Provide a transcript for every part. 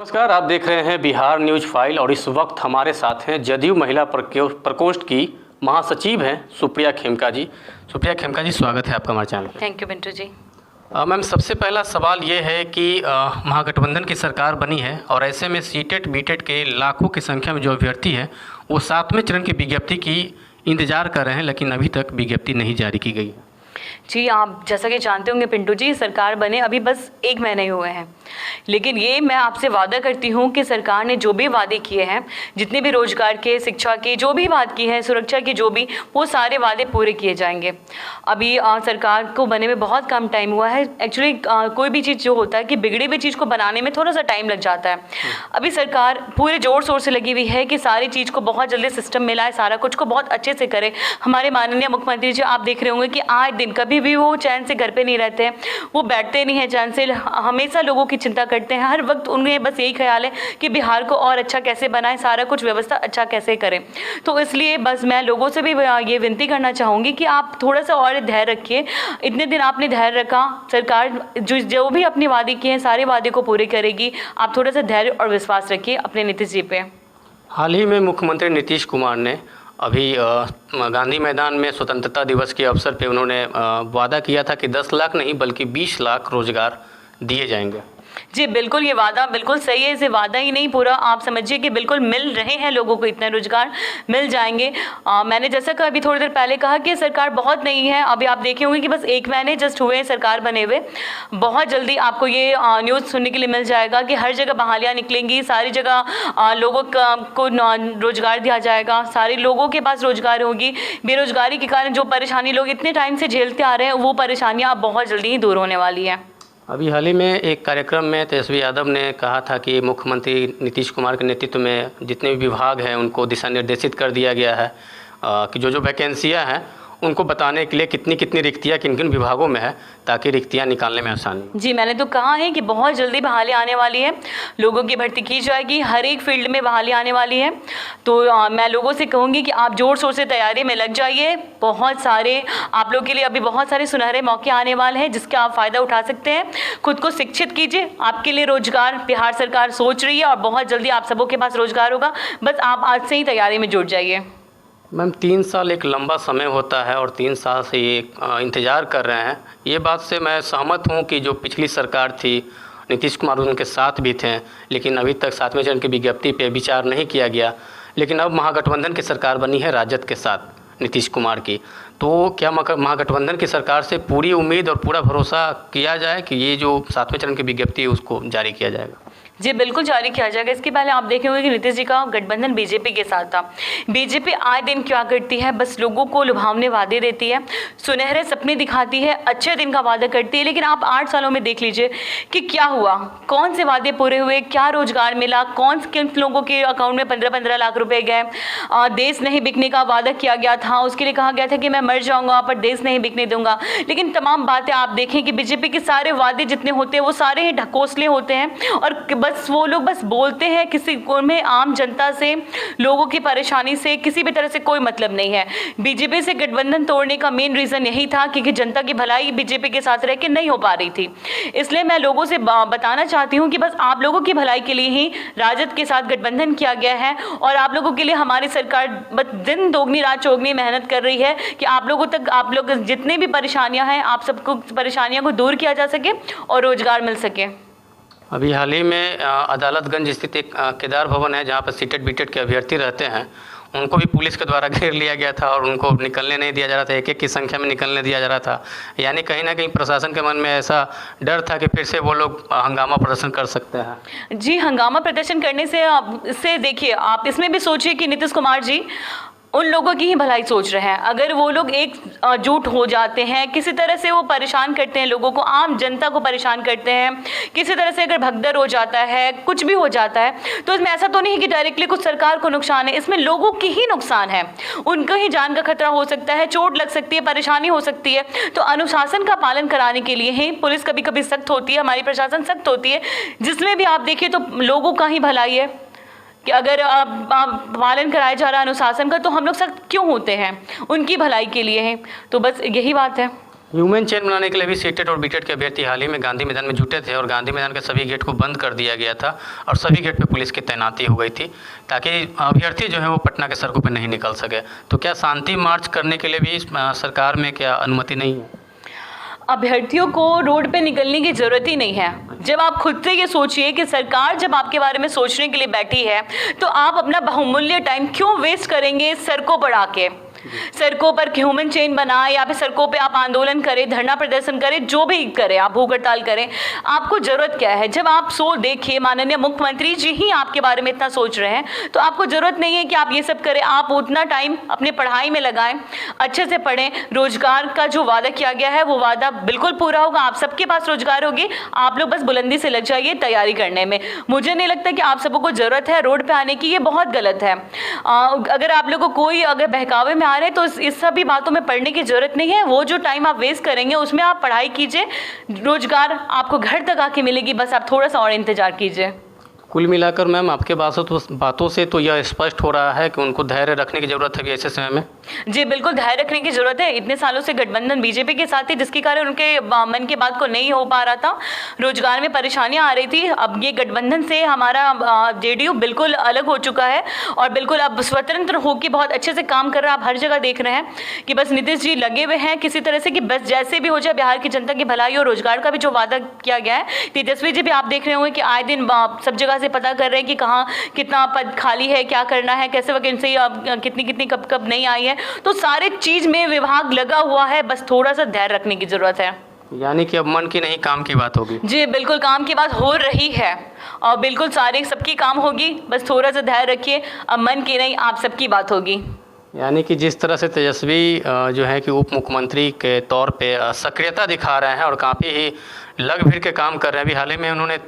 नमस्कार, आप देख रहे हैं बिहार न्यूज फाइल और इस वक्त हमारे साथ हैं जदयू महिला प्रकोष्ठ की महासचिव हैं सुप्रिया खेमका जी। सुप्रिया खेमका जी, स्वागत है आपका हमारे चैनल पे। Thank you Pintu ji. Ma'am, सबसे पहला सवाल ये है कि महागठबंधन की सरकार बनी है और ऐसे में सीटेट बीटेट के लाखों की संख्या में जो अभ्यर्थी हैं वो 7वें चरण की विज्ञप्ति की इंतजार कर रहे हैं, लेकिन अभी तक विज्ञप्ति नहीं जारी की गई है। जी, आप जैसा कि जानते होंगे पिंटू जी, सरकार बने अभी बस 1 महीने ही हुए हैं, लेकिन ये मैं आपसे वादा करती हूँ कि सरकार ने जो भी वादे किए हैं, जितने भी रोजगार के, शिक्षा के, जो भी बात की है, सुरक्षा की, जो भी, वो सारे वादे पूरे किए जाएंगे। अभी सरकार को बने में बहुत कम टाइम हुआ है। एक्चुअली कोई भी चीज़ जो होता है कि बिगड़ी हुई चीज़ को बनाने में थोड़ा सा टाइम लग जाता है। अभी सरकार पूरे जोर शोर से लगी हुई है कि सारी चीज़ को बहुत जल्दी सिस्टम में लाए, सारा कुछ को बहुत अच्छे से करे। हमारे माननीय मुख्यमंत्री जी, आप देख रहे होंगे कि आज दिन कभी भी वो चैन से घर पे नहीं रहते हैं, वो बैठते नहीं हैं चैन से, हमेशा लोगों की चिंता करते हैं। हर वक्त उन्हें बस यही ख्याल है कि बिहार को और अच्छा कैसे बनाएं, सारा कुछ व्यवस्था अच्छा कैसे करें। तो इसलिए बस मैं लोगों से भी ये विनती करना चाहूँगी कि आप थोड़ा सा और धैर्य रखिए। इतने दिन आपने धैर्य रखा, सरकार जो भी अपने वादे किए हैं सारे वादे को पूरे करेगी। आप थोड़ा सा धैर्य और विश्वास रखिए अपने नीतीश जी पे। हाल ही में मुख्यमंत्री नीतीश कुमार ने अभी गांधी मैदान में स्वतंत्रता दिवस के अवसर पे उन्होंने वादा किया था कि 10 लाख नहीं बल्कि 20 लाख रोजगार दिए जाएंगे। जी बिल्कुल, ये वादा बिल्कुल सही है। इसे वादा ही नहीं, पूरा आप समझिए कि बिल्कुल मिल रहे हैं लोगों को, इतने रोजगार मिल जाएंगे। मैंने जैसा कि अभी थोड़ी देर पहले कहा कि सरकार बहुत नहीं है। अभी आप देखे होंगे कि बस 1 महीने जस्ट हुए हैं सरकार बने हुए। बहुत जल्दी आपको ये न्यूज़ सुनने के लिए मिल जाएगा कि हर जगह बहालियाँ निकलेंगी, सारी जगह लोगों को रोजगार दिया जाएगा, सारे लोगों के पास रोजगार होगी। बेरोजगारी के कारण जो परेशानी लोग इतने टाइम से झेलते आ रहे हैं, वो परेशानियाँ अब बहुत जल्दी ही दूर होने वाली हैं। अभी हाल ही में एक कार्यक्रम में तेजस्वी यादव ने कहा था कि मुख्यमंत्री नीतीश कुमार के नेतृत्व में जितने भी विभाग हैं उनको दिशा निर्देशित कर दिया गया है कि जो वैकेंसियां हैं उनको बताने के लिए कितनी कितनी रिक्तियाँ किन किन विभागों में है, ताकि रिक्तियाँ निकालने में आसानी। जी, मैंने तो कहा है कि बहुत जल्दी बहाली आने वाली है, लोगों की भर्ती की जाएगी, हर एक फील्ड में बहाली आने वाली है। तो मैं लोगों से कहूँगी कि आप जोर शोर से तैयारी में लग जाइए। बहुत सारे आप लोग के लिए अभी बहुत सारे सुनहरे मौके आने वाले हैं जिसका आप फ़ायदा उठा सकते हैं। खुद को शिक्षित कीजिए, आपके लिए रोजगार बिहार सरकार सोच रही है और बहुत जल्दी आप सबों के पास रोजगार होगा। बस आप आज से ही तैयारी में जुट जाइए। मैम, 3 साल एक लंबा समय होता है और 3 साल से ये इंतज़ार कर रहे हैं। ये बात से मैं सहमत हूँ कि जो पिछली सरकार थी, नीतीश कुमार उनके साथ भी थे, लेकिन अभी तक 7वें चरण की विज्ञप्ति पे विचार नहीं किया गया। लेकिन अब महागठबंधन की सरकार बनी है राजद के साथ नीतीश कुमार की, तो क्या महागठबंधन की सरकार से पूरी उम्मीद और पूरा भरोसा किया जाए कि ये जो 7वें चरण की विज्ञप्ति है उसको जारी किया जाएगा? जी बिल्कुल जारी किया जाएगा। इसके पहले आप देखे होंगे कि नीतीश जी का गठबंधन बीजेपी के साथ था। बीजेपी आए दिन क्या करती है, बस लोगों को लुभावने वादे देती है, सुनहरे सपने दिखाती है, अच्छे दिन का वादा करती है। लेकिन आप 8 सालों में देख लीजिए कि क्या हुआ, कौन से वादे पूरे हुए, क्या रोजगार मिला, किन लोगों के अकाउंट में 15-15 लाख रुपए गए। देश नहीं बिकने का वादा किया गया था, उसके लिए कहा गया था कि मैं मर जाऊंगा पर देश नहीं बिकने दूंगा। लेकिन तमाम बातें आप देखें कि बीजेपी के सारे वादे जितने होते हैं वो सारे ही ढकोसले होते हैं और बस वो लोग बस बोलते हैं। किसी को में आम जनता से, लोगों की परेशानी से किसी भी तरह से कोई मतलब नहीं है। बीजेपी से गठबंधन तोड़ने का मेन रीजन यही था क्योंकि जनता की भलाई बीजेपी के साथ रह के नहीं हो पा रही थी। इसलिए मैं लोगों से बताना चाहती हूँ कि बस आप लोगों की भलाई के लिए ही राजद के साथ गठबंधन किया गया है और आप लोगों के लिए हमारी सरकार बस दिन दोगुनी रात चौगुनी मेहनत कर रही है कि आप लोगों तक, आप लोग जितने भी परेशानियां हैं, आप सबको परेशानियों को दूर किया जा सके और रोजगार मिल सके। अभी हाल ही में अदालतगंज स्थित एक केदार भवन है जहाँ पर सीटेट बीटेट के अभ्यर्थी रहते हैं, उनको भी पुलिस के द्वारा घेर लिया गया था और उनको निकलने नहीं दिया जा रहा था, एक की संख्या में निकलने दिया जा रहा था। यानी कहीं ना कहीं प्रशासन के मन में ऐसा डर था कि फिर से वो लोग हंगामा प्रदर्शन कर सकते हैं। जी, हंगामा प्रदर्शन करने से देखिए, आप इसमें भी सोचिए कि नीतीश कुमार जी उन लोगों की ही भलाई सोच रहे हैं। अगर वो लोग एकजुट हो जाते हैं, किसी तरह से वो परेशान करते हैं लोगों को, आम जनता को परेशान करते हैं, किसी तरह से अगर भगदड़ हो जाता है, कुछ भी हो जाता है, तो इसमें ऐसा तो नहीं कि डायरेक्टली कुछ सरकार को नुकसान है, इसमें लोगों की ही नुकसान है। उनको ही जान का खतरा हो सकता है, चोट लग सकती है, परेशानी हो सकती है। तो अनुशासन का पालन कराने के लिए ही पुलिस कभी कभी सख्त होती है, हमारी प्रशासन सख्त होती है, जिसमें भी आप देखिए तो लोगों का ही भलाई है कि अगर पालन कराया जा रहा है अनुशासन का, तो हम लोग सख्त क्यों होते हैं, उनकी भलाई के लिए है। तो बस यही बात है। ह्यूमन चेन बनाने के लिए भी सीटेट और बीटेट के अभ्यर्थी हाल ही में गांधी मैदान में जुटे थे और गांधी मैदान के सभी गेट को बंद कर दिया गया था और सभी गेट पे पुलिस की तैनाती हो गई थी ताकि अभ्यर्थी जो है वो पटना के सड़कों पर नहीं निकल सके। तो क्या शांति मार्च करने के लिए भी सरकार में क्या अनुमति नहीं है? अभ्यर्थियों को रोड पे निकलने की जरूरत ही नहीं है। जब आप खुद से ये सोचिए कि सरकार जब आपके बारे में सोचने के लिए बैठी है तो आप अपना बहुमूल्य टाइम क्यों वेस्ट करेंगे सड़कों पर आके? सड़कों पर ह्यूमन चेन बनाए या फिर सड़कों पे आप आंदोलन करें, धरना प्रदर्शन करें, जो भी करें, आप भूख हड़ताल करें, आपको जरूरत क्या है? जब आप देखिए माननीय मुख्यमंत्री जी ही आपके बारे में इतना सोच रहे हैं तो आपको जरूरत नहीं है कि आप ये सब करें। आप उतना टाइम अपने पढ़ाई में लगाएं, अच्छे से पढ़ें। रोजगार का जो वादा किया गया है वो वादा बिल्कुल पूरा होगा। आप सबके पास रोजगार होगी, आप लोग बस बुलंदी से लग जाइए तैयारी करने में। मुझे नहीं लगता कि आप सबको जरूरत है रोड पे आने की, ये बहुत गलत है। अगर आप लोगों को कोई अगर बहकावे में आ रहे हैं तो इस सभी बातों में पढ़ने की जरूरत नहीं है। वो जो टाइम आप वेस्ट करेंगे उसमें आप पढ़ाई कीजिए, रोजगार आपको घर तक आके मिलेगी, बस आप थोड़ा सा और इंतजार कीजिए। कुल मिलाकर मैम आपके बातों से तो यह स्पष्ट हो रहा है कि उनको धैर्य रखने की ज़रूरत है ऐसे समय में। जी बिल्कुल धैर्य रखने की जरूरत है। इतने सालों से गठबंधन बीजेपी के साथ थी जिसके कारण उनके मन की बात को नहीं हो पा रहा था, रोजगार में परेशानियां आ रही थी। अब ये गठबंधन से हमारा जेडीयू बिल्कुल अलग हो चुका है और बिल्कुल अब स्वतंत्र होकर बहुत अच्छे से काम कर रहा है। आप हर जगह देख रहे हैं कि बस नीतीश जी लगे हुए हैं किसी तरह से कि बस जैसे भी हो जाए बिहार की जनता की भलाई और रोजगार का भी जो वादा किया गया है। तेजस्वी जी भी आप देख रहे होंगे कि आए दिन सब जगह से पता कर रहे हैं कि कहाँ कितना पद खाली है, क्या करना है, कैसे वैकेंसी कितनी कब नहीं आई है। तो सारे चीज में विभाग लगा हुआ है, बस थोड़ा सा धैर्य रखने की जरूरत है। यानी कि अब मन की नहीं काम की बात होगी। जी बिल्कुल काम की बात हो रही है और बिल्कुल सारे सबकी काम होगी, बस थोड़ा सा धैर्य रखिए। अब मन की नहीं आप सबकी बात होगी। यानी कि जिस तरह से तेजस्वी जो है कि उप मुख्यमंत्री के तौर पे सक्रियता दिखा रहे हैं और काफ़ी ही लग भिड़ के काम कर रहे हैं। अभी हाल ही में उन्होंने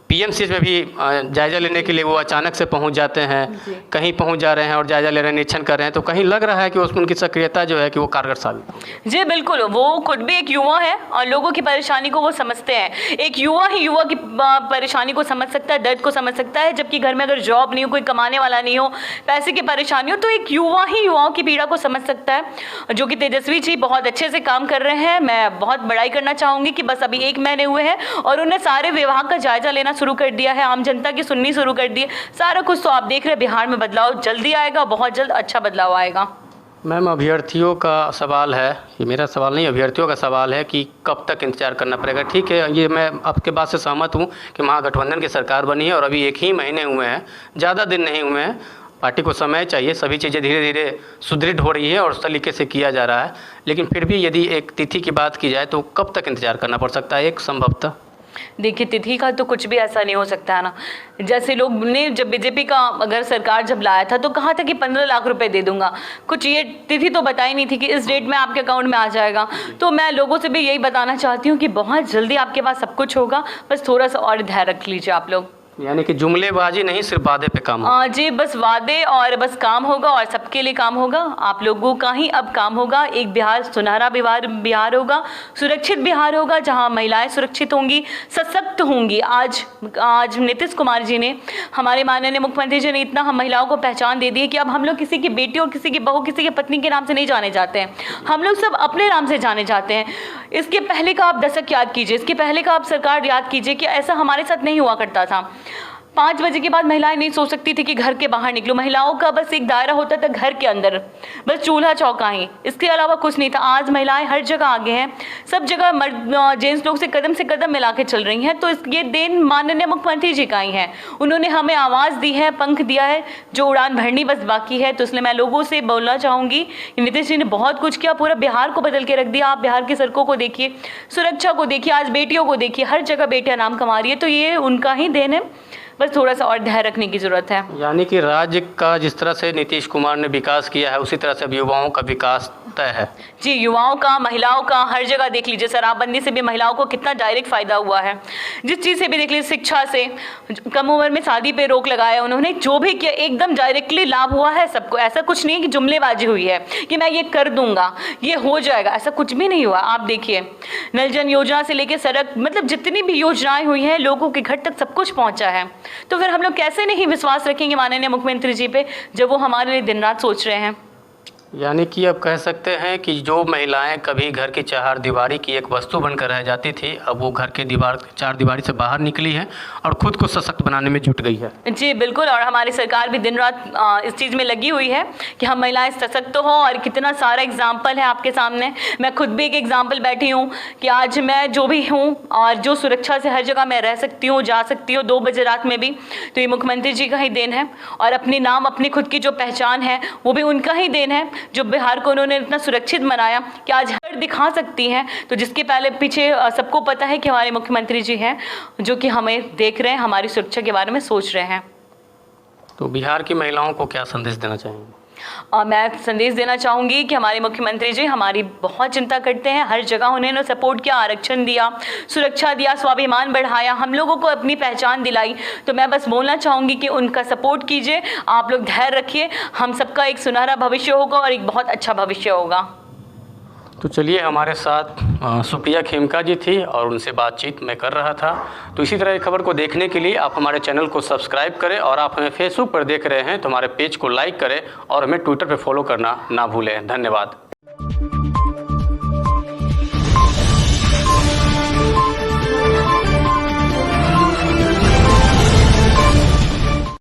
पीएमसीएच में भी जायज़ा लेने के लिए वो अचानक से पहुंच जाते हैं, कहीं पहुंच जा रहे हैं और जायज़ा ले रहे हैं, निरीक्षण कर रहे हैं। तो कहीं लग रहा है कि उसमें उनकी सक्रियता जो है कि वो कारगर साबित। जी बिल्कुल, वो खुद भी एक युवा है और लोगों की परेशानी को वो समझते हैं। एक युवा ही युवा की परेशानी को समझ सकता है, दर्द को समझ सकता है। जबकि घर में अगर जॉब नहीं हो, कोई कमाने वाला नहीं हो, पैसे की परेशानी हो, तो एक युवा ही युवाओं की पीड़ा को समझ सकता है, जो कि तेजस्वी जी बहुत अच्छे से काम कर रहे हैं। मैं बहुत बड़ाई करना चाहूँगी कि बस अभी 1 महीने हुए हैं और उन्हें सारे विभाग का जायजा लेना शुरू कर दिया है, आम जनता की सुननी शुरू कर दी है, सारा कुछ। तो आप देख रहे हैं बिहार में बदलाव जल्दी आएगा, बहुत जल्द अच्छा बदलाव आएगा। मैम अभ्यर्थियों का सवाल है, ये मेरा सवाल नहीं, अभ्यर्थियों का सवाल है कि कब तक इंतजार करना पड़ेगा। ठीक है, ये मैं आपके बात से सहमत हूँ कि महागठबंधन की सरकार बनी है और अभी 1 ही महीने हुए हैं, ज़्यादा दिन नहीं हुए हैं। पार्टी को समय चाहिए, सभी चीज़ें धीरे धीरे सुदृढ़ हो रही है और उस तरीके से किया जा रहा है। लेकिन फिर भी यदि एक तिथि की बात की जाए तो कब तक इंतजार करना पड़ सकता है एक संभवतः? देखिए तिथि का तो कुछ भी ऐसा नहीं हो सकता है ना। जैसे लोग ने जब बीजेपी का अगर सरकार जब लाया था तो कहा था कि 15 लाख रुपए दे दूंगा, कुछ ये तिथि तो बताई नहीं थी कि इस डेट में आपके अकाउंट में आ जाएगा। तो मैं लोगों से भी यही बताना चाहती हूँ कि बहुत जल्दी आपके पास सब कुछ होगा, बस थोड़ा सा और धैर्य रख लीजिए आप लोग। यानी कि जुमलेबाजी नहीं, सिर्फ वादे पे काम जी बस वादे और बस काम होगा और सबके लिए काम होगा। आप लोगों का ही अब काम होगा। एक बिहार सुनहरा बिहार होगा, सुरक्षित बिहार होगा, जहां महिलाएं सुरक्षित होंगी, सशक्त होंगी। आज नीतीश कुमार जी ने, हमारे माननीय मुख्यमंत्री जी ने इतना हम महिलाओं को पहचान दे दी है कि अब हम लोग किसी की बेटी और किसी की बहू, किसी की पत्नी के नाम से नहीं जाने जाते हैं, हम लोग सब अपने नाम से जाने जाते हैं। इसके पहले का आप दशक याद कीजिए, इसके पहले का आप सरकार याद कीजिए कि ऐसा हमारे साथ नहीं हुआ करता था। 5 बजे के बाद महिलाएं नहीं सो सकती थी कि घर के बाहर निकलो। महिलाओं का बस एक दायरा होता था घर के अंदर, बस चूल्हा चौका ही, इसके अलावा कुछ नहीं था। आज महिलाएं हर जगह आगे हैं, सब जगह जेंट्स लोग से कदम मिला के चल रही हैं। तो ये देन माननीय मुख्यमंत्री जी का ही है, उन्होंने हमें आवाज़ दी है, पंख दिया है, जो उड़ान भरनी बस बाकी है। तो इसलिए मैं लोगों से बोलना चाहूँगी कि नीतीश जी ने बहुत कुछ किया, पूरा बिहार को बदल के रख दिया। आप बिहार की सड़कों को देखिए, सुरक्षा को देखिए, आज बेटियों को देखिए, हर जगह बेटियां नाम कमा रही है। तो ये उनका ही देन है, बस थोड़ा सा और धैर्य रखने की जरूरत है। यानी कि राज्य का जिस तरह से नीतीश कुमार ने विकास किया है उसी तरह से युवाओं का विकास तय है। जी युवाओं का, महिलाओं का, हर जगह देख लीजिए। शराबबंदी से भी महिलाओं को कितना डायरेक्ट फायदा हुआ है, जिस चीज़ से भी देख लीजिए, शिक्षा से, कम उम्र में शादी पे रोक लगाया उन्होंने, जो भी किया एकदम डायरेक्टली लाभ हुआ है सबको। ऐसा कुछ नहीं कि जुमलेबाजी हुई है कि मैं ये कर दूंगा, ये हो जाएगा, ऐसा कुछ भी नहीं हुआ। आप देखिए नल जन योजना से लेकर सड़क, मतलब जितनी भी योजनाएं हुई हैं लोगों के घर तक सब कुछ पहुंचा है। तो फिर हम लोग कैसे नहीं विश्वास रखेंगे माननीय मुख्यमंत्री जी पे, जब वो हमारे लिए दिन रात सोच रहे हैं। यानी कि अब कह सकते हैं कि जो महिलाएं कभी घर की चारदीवारी की एक वस्तु बनकर रह जाती थी, अब वो घर के चारदीवारी से बाहर निकली हैं और खुद को सशक्त बनाने में जुट गई है। जी बिल्कुल, और हमारी सरकार भी दिन रात इस चीज़ में लगी हुई है कि हम महिलाएं सशक्त हों, और कितना सारा एग्जाम्पल है आपके सामने। मैं खुद भी एक एग्जाम्पल बैठी हूँ कि आज मैं जो भी हूँ और जो सुरक्षा से हर जगह मैं रह सकती हूँ, जा सकती हूँ 2 बजे रात में भी, तो ये मुख्यमंत्री जी का ही देन है। और अपनी नाम, अपनी खुद की जो पहचान है वो भी उनका ही देन है, जो बिहार को उन्होंने इतना सुरक्षित बनाया कि आज हर दिखा सकती हैं। तो जिसके पहले पीछे सबको पता है कि हमारे मुख्यमंत्री जी हैं जो कि हमें देख रहे हैं, हमारी सुरक्षा के बारे में सोच रहे हैं। तो बिहार की महिलाओं को क्या संदेश देना चाहेंगे? मैं संदेश देना चाहूँगी कि हमारे मुख्यमंत्री जी हमारी बहुत चिंता करते हैं। हर जगह उन्होंने सपोर्ट किया, आरक्षण दिया, सुरक्षा दिया, स्वाभिमान बढ़ाया, हम लोगों को अपनी पहचान दिलाई। तो मैं बस बोलना चाहूँगी कि उनका सपोर्ट कीजिए, आप लोग धैर्य रखिए, हम सबका एक सुनहरा भविष्य होगा और एक बहुत अच्छा भविष्य होगा। तो चलिए, हमारे साथ सुप्रिया खेमका जी थी और उनसे बातचीत मैं कर रहा था। तो इसी तरह की खबर को देखने के लिए आप हमारे चैनल को सब्सक्राइब करें, और आप हमें फेसबुक पर देख रहे हैं तो हमारे पेज को लाइक करें और हमें ट्विटर पर फॉलो करना ना भूलें। धन्यवाद।